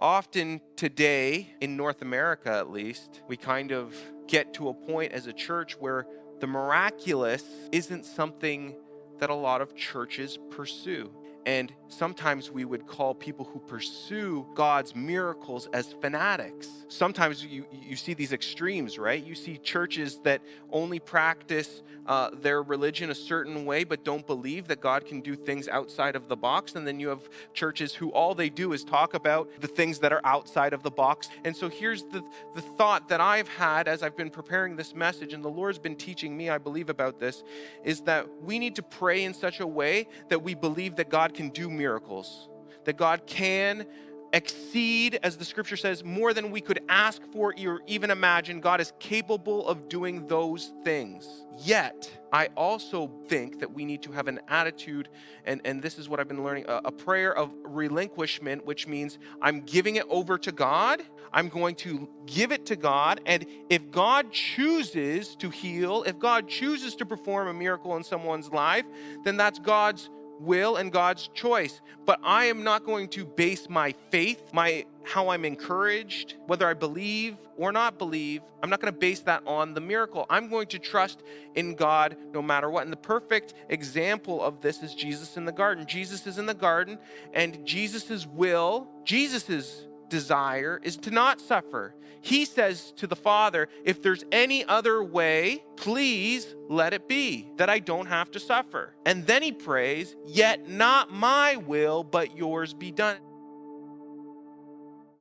Often today, in North America at least, we kind of get to a point as a church where the miraculous isn't something that a lot of churches pursue. And sometimes we would call people who pursue God's miracles as fanatics. Sometimes you see these extremes, right? You see churches that only practice their religion a certain way, but don't believe that God can do things outside of the box. And then you have churches who all they do is talk about the things that are outside of the box. And so here's the thought that I've had as I've been preparing this message, and the Lord's been teaching me, I believe, about this, is that we need to pray in such a way that we believe that God can do miracles, that God can exceed, as the scripture says, more than we could ask for or even imagine. God is capable of doing those things. Yet, I also think that we need to have an attitude, and this is what I've been learning, a prayer of relinquishment, which means I'm giving it over to God. I'm going to give it to God, and if God chooses to heal, if God chooses to perform a miracle in someone's life, then that's God's will and God's choice. But I am not going to base my faith, how I'm encouraged, whether I believe or not believe, I'm not going to base that on the miracle. I'm going to trust in God no matter what. And the perfect example of this is Jesus in the garden. Jesus is in the garden, and Jesus's will, Jesus's desire is to not suffer. He says to the Father, if there's any other way, please let it be, that I don't have to suffer. And then he prays, yet not my will, but yours be done.